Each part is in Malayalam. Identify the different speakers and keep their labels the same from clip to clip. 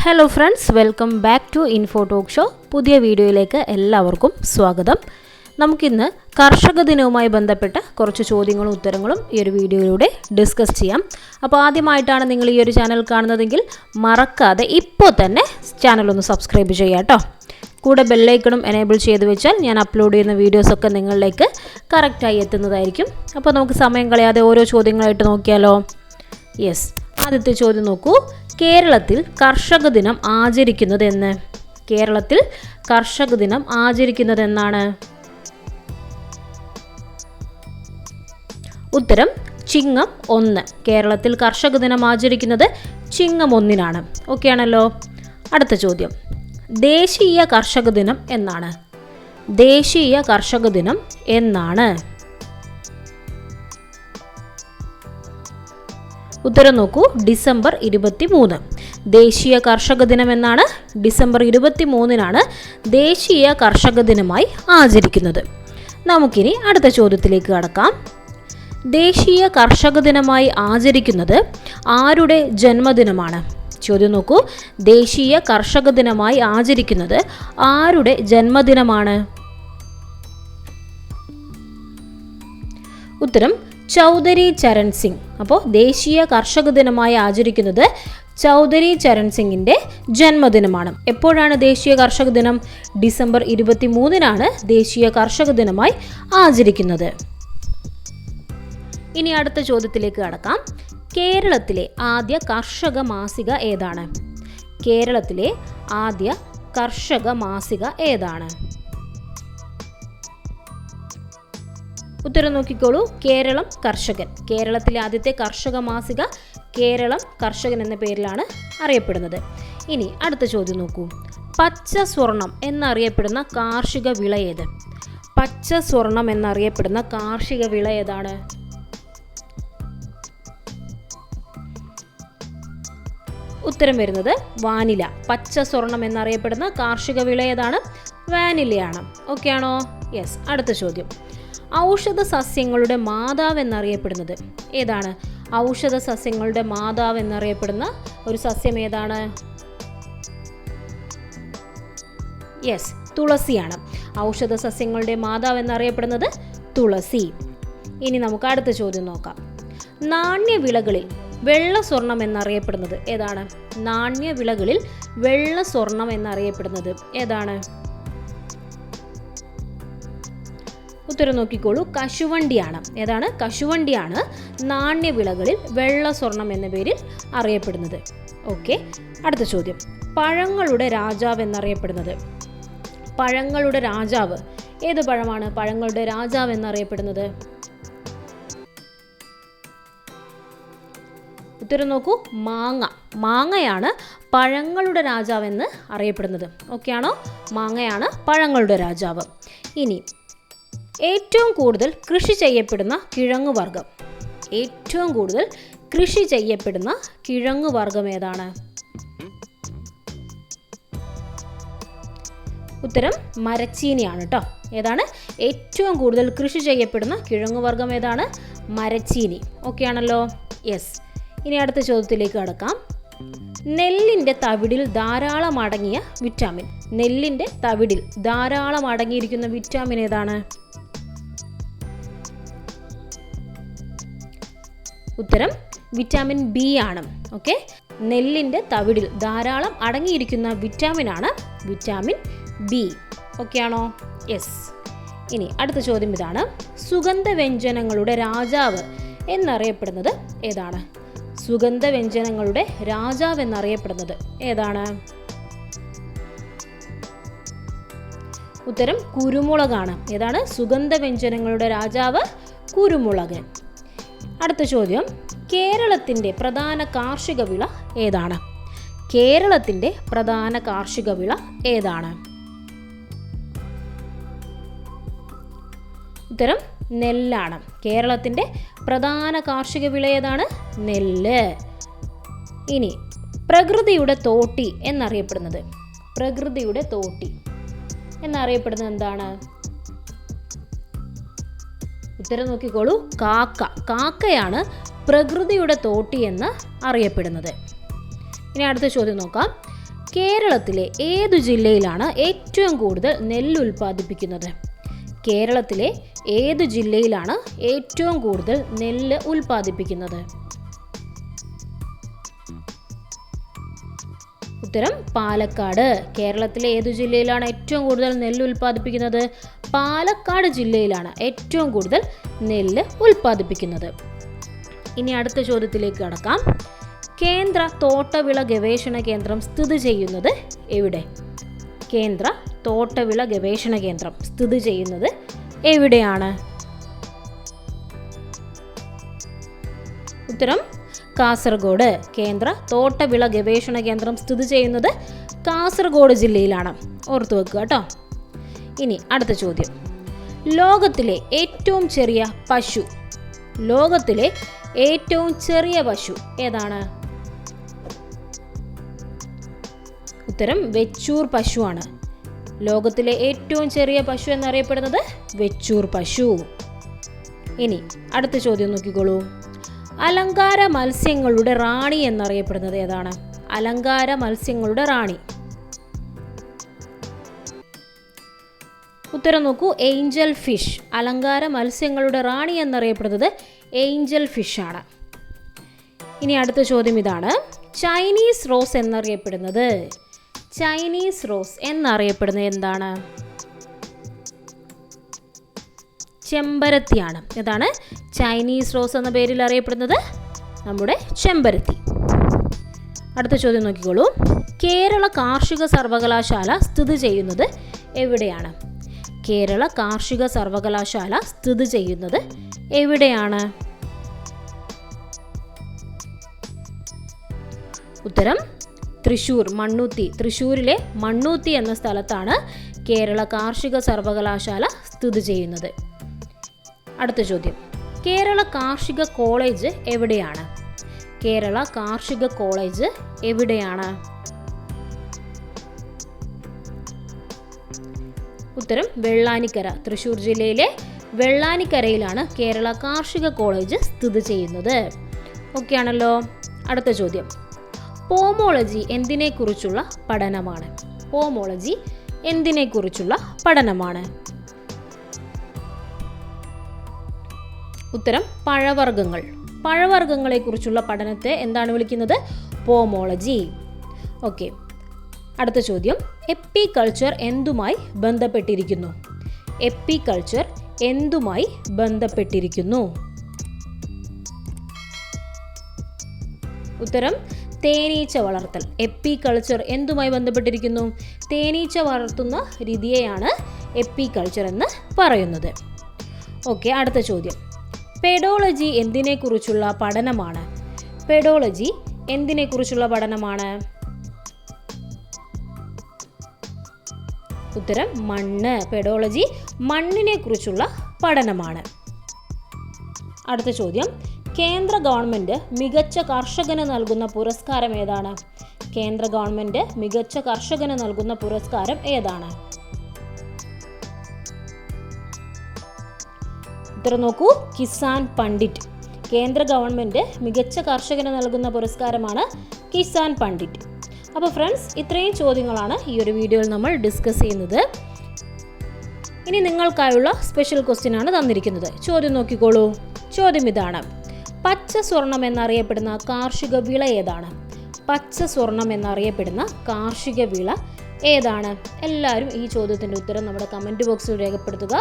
Speaker 1: Hello friends, welcome back to info talk show. പുതിയ വീഡിയോയിലേക്ക് എല്ലാവർക്കും സ്വാഗതം. നമുക്കിന്ന് കർഷക ദിനവുമായി ബന്ധപ്പെട്ട കുറച്ച് ചോദ്യങ്ങളും ഉത്തരങ്ങളും ഈ ഒരു വീഡിയോയിലൂടെ ഡിസ്കസ് ചെയ്യാം. അപ്പോൾ ആദ്യമായിട്ടാണ് നിങ്ങൾ ഈ ഒരു ചാനൽ കാണുന്നതെങ്കിൽ മറക്കാതെ ഇപ്പോൾ തന്നെ ചാനലൊന്ന് സബ്സ്ക്രൈബ് ചെയ്യാം കേട്ടോ. കൂടെ ബെല്ലൈക്കണും എനേബിൾ ചെയ്ത് വെച്ചാൽ ഞാൻ അപ്ലോഡ് ചെയ്യുന്ന വീഡിയോസൊക്കെ നിങ്ങളിലേക്ക് കറക്റ്റായി എത്തുന്നതായിരിക്കും. അപ്പോൾ നമുക്ക് സമയം കളയാതെ ഓരോ ചോദ്യങ്ങളായിട്ട് നോക്കിയാലോ. യെസ്, ആദ്യത്തെ ചോദ്യം നോക്കൂ. കേരളത്തിൽ കർഷക ദിനം ആചരിക്കുന്നത് എന്ന്? കേരളത്തിൽ കർഷക ദിനം ആചരിക്കുന്നത് എന്നാണ്? ഉത്തരം ചിങ്ങം 1. കേരളത്തിൽ കർഷക ദിനം ആചരിക്കുന്നത് ചിങ്ങം 1-നാണ്. ഓക്കെ ആണല്ലോ. അടുത്ത ചോദ്യം. ദേശീയ കർഷക ദിനം എന്നാണ്? ദേശീയ കർഷക ദിനം എന്നാണ്? ഉത്തരം നോക്കൂ. ഡിസംബർ 23. ദേശീയ കർഷക ദിനം എന്നാണ്. ഡിസംബർ 23-നാണ് ദേശീയ കർഷക ദിനമായി ആചരിക്കുന്നത്. നമുക്കിനി അടുത്ത ചോദ്യത്തിലേക്ക് കടക്കാം. ദേശീയ കർഷക ദിനമായി ആചരിക്കുന്നത് ആരുടെ ജന്മദിനമാണ്? ചോദ്യം നോക്കൂ. ദേശീയ കർഷക ദിനമായി ആചരിക്കുന്നത് ആരുടെ ജന്മദിനമാണ്? ഉത്തരം ചൗധരി ചരൺ സിംഗ്. അപ്പോൾ ദേശീയ കർഷക ദിനമായി ആചരിക്കുന്നത് ചൗധരി ചരൺ സിംഗിൻ്റെ ജന്മദിനമാണ്. എപ്പോഴാണ് ദേശീയ കർഷക ദിനം? ഡിസംബർ 23-നാണ് ദേശീയ കർഷക ദിനമായി ആചരിക്കുന്നത്. ഇനി അടുത്ത ചോദ്യത്തിലേക്ക് കടക്കാം. കേരളത്തിലെ ആദ്യ കർഷക മാസിക ഏതാണ്? കേരളത്തിലെ ആദ്യ കർഷക മാസിക ഏതാണ്? ഉത്തരം നോക്കിക്കോളൂ. കേരളം കർഷകൻ. കേരളത്തിലെ ആദ്യത്തെ കർഷക മാസിക കേരളം കർഷകൻ എന്ന പേരിലാണ് അറിയപ്പെടുന്നത്. ഇനി അടുത്ത ചോദ്യം നോക്കൂ. പച്ച സ്വർണം എന്നറിയപ്പെടുന്ന കാർഷിക വിള ഏത്? പച്ച സ്വർണം എന്നറിയപ്പെടുന്ന കാർഷിക വിള ഏതാണ്? ഉത്തരം വരുന്നത് വാനില. പച്ച സ്വർണം എന്നറിയപ്പെടുന്ന കാർഷിക വിള ഏതാണ്? വാനിലയാണ്. ഓക്കെ ആണോ? യെസ്. അടുത്ത ചോദ്യം. ഔഷധ സസ്യങ്ങളുടെ മാതാവ് എന്നറിയപ്പെടുന്നത് ഏതാണ്? ഔഷധ സസ്യങ്ങളുടെ മാതാവ് എന്നറിയപ്പെടുന്ന ഒരു സസ്യം ഏതാണ്? യെസ്, തുളസിയാണ്. ഔഷധ സസ്യങ്ങളുടെ മാതാവ് എന്നറിയപ്പെടുന്നത് തുളസി. ഇനി നമുക്ക് അടുത്ത ചോദ്യം നോക്കാം. നാണ്യവിളകളിൽ വെള്ള സ്വർണം എന്നറിയപ്പെടുന്നത് ഏതാണ്? നാണ്യവിളകളിൽ വെള്ള സ്വർണം എന്നറിയപ്പെടുന്നത് ഏതാണ്? ഉത്തരം നോക്കിക്കോളൂ. കശുവണ്ടിയാണ്. ഏതാണ്? കശുവണ്ടിയാണ് നാണ്യവിളകളിൽ വെള്ള സ്വർണം എന്ന പേരിൽ അറിയപ്പെടുന്നത്. ഓക്കെ. അടുത്ത ചോദ്യം. പഴങ്ങളുടെ രാജാവ് എന്നറിയപ്പെടുന്നത്? പഴങ്ങളുടെ രാജാവ് ഏത് പഴമാണ് പഴങ്ങളുടെ രാജാവ് എന്നറിയപ്പെടുന്നത്? ഉത്തരം നോക്കൂ. മാങ്ങ. മാങ്ങയാണ് പഴങ്ങളുടെ രാജാവെന്ന് അറിയപ്പെടുന്നത്. ഓക്കെ ആണോ? മാങ്ങയാണ് പഴങ്ങളുടെ രാജാവ്. ഇനി ഏറ്റവും കൂടുതൽ കൃഷി ചെയ്യപ്പെടുന്ന കിഴങ്ങുവർഗം? ഏറ്റവും കൂടുതൽ കൃഷി ചെയ്യപ്പെടുന്ന കിഴങ്ങുവർഗം ഏതാണ്? ഉത്തരം മരച്ചീനിയാണ് കേട്ടോ. ഏതാണ് ഏറ്റവും കൂടുതൽ കൃഷി ചെയ്യപ്പെടുന്ന കിഴങ്ങുവർഗം ഏതാണ്? മരച്ചീനി. ഓക്കെ ആണല്ലോ. യെസ്. ഇനി അടുത്ത ചോദ്യത്തിലേക്ക് കടക്കാം. നെല്ലിൻ്റെ തവിടിൽ ധാരാളം അടങ്ങിയ വിറ്റാമിൻ? നെല്ലിൻ്റെ തവിടിൽ ധാരാളം അടങ്ങിയിരിക്കുന്ന വിറ്റാമിൻ ഏതാണ്? ഉത്തരം വിറ്റാമിൻ ബി ആണ്. ഓക്കെ. നെല്ലിൻ്റെ തവിടിൽ ധാരാളം അടങ്ങിയിരിക്കുന്ന വിറ്റാമിനാണ് വിറ്റാമിൻ ബി. ഓക്കെ ആണോ? യെസ്. ഇനി അടുത്ത ചോദ്യം ഇതാണ്. സുഗന്ധവ്യഞ്ജനങ്ങളുടെ രാജാവ് എന്നറിയപ്പെടുന്നത് ഏതാണ്? സുഗന്ധവ്യഞ്ജനങ്ങളുടെ രാജാവ് എന്നറിയപ്പെടുന്നത് ഏതാണ്? ഉത്തരം കുരുമുളകാണ്. ഏതാണ്? സുഗന്ധവ്യഞ്ജനങ്ങളുടെ രാജാവ് കുരുമുളക്. അടുത്ത ചോദ്യം. കേരളത്തിൻ്റെ പ്രധാന കാർഷിക വിള ഏതാണ്? കേരളത്തിൻ്റെ പ്രധാന കാർഷിക വിള ഏതാണ്? ഉത്തരം നെല്ലാണ്. കേരളത്തിൻ്റെ പ്രധാന കാർഷിക വിള ഏതാണ്? നെല്ല്. ഇനി പ്രകൃതിയുടെ തോട്ടി എന്നറിയപ്പെടുന്നത്? പ്രകൃതിയുടെ തോട്ടി എന്നറിയപ്പെടുന്നത് എന്താണ്? ഉത്തരം നോക്കിക്കോളൂ. കാക്ക. കാക്കയാണ് പ്രകൃതിയുടെ തോട്ടി എന്ന് അറിയപ്പെടുന്നത്. ഇനി അടുത്ത ചോദ്യം നോക്കാം. കേരളത്തിലെ ഏതു ജില്ലയിലാണ് ഏറ്റവും കൂടുതൽ നെല്ല് ഉൽപ്പാദിപ്പിക്കുന്നത്? കേരളത്തിലെ ഏതു ജില്ലയിലാണ് ഏറ്റവും കൂടുതൽ നെല്ല് ഉൽപ്പാദിപ്പിക്കുന്നത്? ഉത്തരം പാലക്കാട്. കേരളത്തിലെ ഏതു ജില്ലയിലാണ് ഏറ്റവും കൂടുതൽ നെല്ല് ഉൽപ്പാദിപ്പിക്കുന്നത്? പാലക്കാട് ജില്ലയിലാണ് ഏറ്റവും കൂടുതൽ നെല്ല് ഉൽപ്പാദിപ്പിക്കുന്നത്. ഇനി അടുത്ത ചോദ്യത്തിലേക്ക് കടക്കാം. കേന്ദ്ര തോട്ടവിള ഗവേഷണ കേന്ദ്രം സ്ഥിതി ചെയ്യുന്നത് എവിടെ? കേന്ദ്ര തോട്ടവിള ഗവേഷണ കേന്ദ്രം സ്ഥിതി ചെയ്യുന്നത് എവിടെയാണ്? ഉത്തരം കാസർഗോഡ്. കേന്ദ്ര തോട്ടവിള ഗവേഷണ കേന്ദ്രം സ്ഥിതി ചെയ്യുന്നത് കാസർഗോഡ് ജില്ലയിലാണ്. ഓർത്തു വെക്കുക കേട്ടോ. ഇനി അടുത്ത ചോദ്യം. ലോകത്തിലെ ഏറ്റവും ചെറിയ പശു ഏതാണ്? ഉത്തരം വെച്ചൂർ പശുവാണ്. ലോകത്തിലെ ഏറ്റവും ചെറിയ പശു എന്നറിയപ്പെടുന്നത് വെച്ചൂർ പശു. ഇനി അടുത്ത ചോദ്യം നോക്കിക്കോളൂ. അലങ്കാര മത്സ്യങ്ങളുടെ റാണി എന്നറിയപ്പെടുന്നത് ഏതാണ്? അലങ്കാര മത്സ്യങ്ങളുടെ റാണി. ഉത്തരം നോക്കൂ, ഏഞ്ചൽ ഫിഷ്. അലങ്കാര മത്സ്യങ്ങളുടെ റാണി എന്നറിയപ്പെടുന്നത് ഏഞ്ചൽ ഫിഷ് ആണ്. ഇനി അടുത്ത ചോദ്യം ഇതാണ്. ചൈനീസ് റോസ് എന്നറിയപ്പെടുന്നത് എന്താണ്? ചെമ്പരത്തിയാണ്. ഏതാണ്? ചൈനീസ് റോസ് എന്ന പേരിൽ അറിയപ്പെടുന്നത് നമ്മുടെ ചെമ്പരത്തി. അടുത്ത ചോദ്യം നോക്കിക്കോളൂ. കേരള കാർഷിക സർവകലാശാല സ്ഥിതി ചെയ്യുന്നത് എവിടെയാണ്? കേരള കാർഷിക സർവകലാശാല സ്ഥിതി ചെയ്യുന്നത് എവിടെയാണ്? ഉത്തരം തൃശ്ശൂർ, മണ്ണുത്തി. തൃശ്ശൂരിലെ മണ്ണുത്തി എന്ന സ്ഥലത്താണ് കേരള കാർഷിക സർവകലാശാല സ്ഥിതി ചെയ്യുന്നത്. അടുത്ത ചോദ്യം. കേരള കാർഷിക കോളേജ് എവിടെയാണ്? കേരള കാർഷിക കോളേജ് എവിടെയാണ്? ഉത്തരം വെള്ളാനിക്കര. തൃശ്ശൂർ ജില്ലയിലെ വെള്ളാനിക്കരയിലാണ് കേരള കാർഷിക കോളേജ് സ്ഥിതി ചെയ്യുന്നത്. ഓക്കെ ആണല്ലോ. അടുത്ത ചോദ്യം. പോമോളജി എന്തിനെക്കുറിച്ചുള്ള പഠനമാണ്? പോമോളജി എന്തിനെക്കുറിച്ചുള്ള പഠനമാണ്? ഉത്തരം പഴവർഗ്ഗങ്ങൾ. പഴവർഗ്ഗങ്ങളെക്കുറിച്ചുള്ള പഠനത്തെ എന്താണ് വിളിക്കുന്നത്? പോമോളജി. ഓക്കെ. അടുത്ത ചോദ്യം. എപ്പികൾച്ചർ എന്തുമായി ബന്ധപ്പെട്ടിരിക്കുന്നു? എപ്പികൾച്ചർ എന്തുമായി ബന്ധപ്പെട്ടിരിക്കുന്നു? ഉത്തരം തേനീച്ച വളർത്തൽ. എപ്പികൾച്ചർ എന്തുമായി ബന്ധപ്പെട്ടിരിക്കുന്നു? തേനീച്ച വളർത്തുന്ന രീതിയെയാണ് എപ്പികൾച്ചർ എന്ന് പറയുന്നത്. ഓക്കെ. അടുത്ത ചോദ്യം. പെഡോളജി എന്തിനെക്കുറിച്ചുള്ള പഠനമാണ്? പെഡോളജി എന്തിനെക്കുറിച്ചുള്ള പഠനമാണ്? ഉത്തരം മണ്ണ്. പെഡോളജി മണ്ണിനെ കുറിച്ചുള്ള പഠനമാണ്. അടുത്ത ചോദ്യം. കേന്ദ്ര ഗവൺമെന്റ് മികച്ച കർഷകന് നൽകുന്ന പുരസ്കാരം ഏതാണ്? കേന്ദ്ര ഗവൺമെന്റ് മികച്ച കർഷകന് നൽകുന്ന പുരസ്കാരം ഏതാണ്? ഉത്തരം നോക്കൂ, കിസാൻ പണ്ഡിറ്റ്. കേന്ദ്ര ഗവൺമെന്റ് മികച്ച കർഷകന് നൽകുന്ന പുരസ്കാരമാണ് കിസാൻ പണ്ഡിറ്റ്. അപ്പോൾ ഫ്രണ്ട്സ്, ഇത്രയും ചോദ്യങ്ങളാണ് ഈ ഒരു വീഡിയോയിൽ നമ്മൾ ഡിസ്കസ് ചെയ്യുന്നത്. ഇനി നിങ്ങൾക്കായുള്ള സ്പെഷ്യൽ ക്വസ്റ്റ്യൻ ആണ് തന്നിരിക്കുന്നത്. ചോദ്യം നോക്കിക്കോളൂ. ചോദ്യം ഇതാണ്. പച്ച സ്വർണം എന്നറിയപ്പെടുന്ന കാർഷിക വിള ഏതാണ്? പച്ച സ്വർണം എന്നറിയപ്പെടുന്ന കാർഷിക വിള ഏതാണ്? എല്ലാവരും ഈ ചോദ്യത്തിൻ്റെ ഉത്തരം നമ്മുടെ കമൻറ്റ് ബോക്സിൽ രേഖപ്പെടുത്തുക.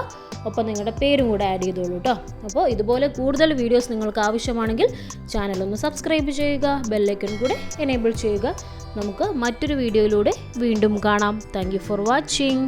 Speaker 1: ഒപ്പം നിങ്ങളുടെ പേരും കൂടെ ആഡ് ചെയ്തോളൂ കേട്ടോ. അപ്പോൾ ഇതുപോലെ കൂടുതൽ വീഡിയോസ് നിങ്ങൾക്ക് ആവശ്യമാണെങ്കിൽ ചാനൽ ഒന്ന് സബ്സ്ക്രൈബ് ചെയ്യുക, ബെല്ലൈക്കൺ കൂടെ എനേബിൾ ചെയ്യുക. നമുക്ക് മറ്റൊരു വീഡിയോയിലൂടെ വീണ്ടും കാണാം. Thank you for watching.